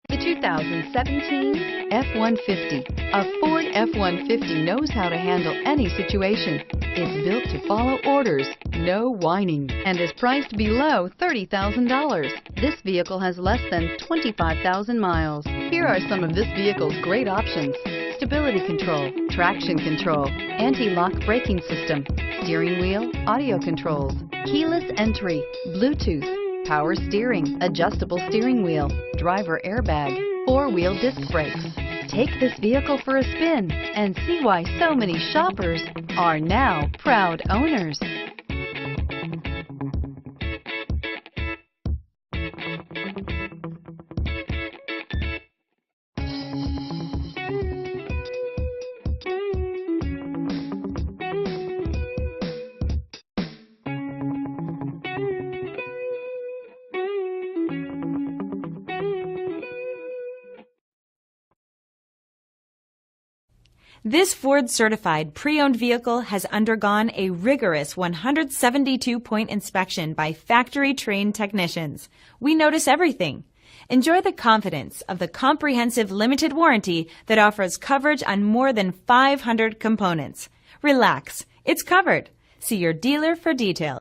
The 2017 F-150. A Ford F-150 knows how to handle any situation. It's built to follow orders, no whining, and is priced below $30,000. This vehicle has less than 25,000 miles. Here are some of this vehicle's great options: stability control, traction control, anti-lock braking system, steering wheel audio controls, keyless entry, Bluetooth, power steering, adjustable steering wheel, driver airbag, four-wheel disc brakes. Take this vehicle for a spin and see why so many shoppers are now proud owners. This Ford-certified pre-owned vehicle has undergone a rigorous 172-point inspection by factory-trained technicians. We notice everything. Enjoy the confidence of the comprehensive limited warranty that offers coverage on more than 500 components. Relax, it's covered. See your dealer for details.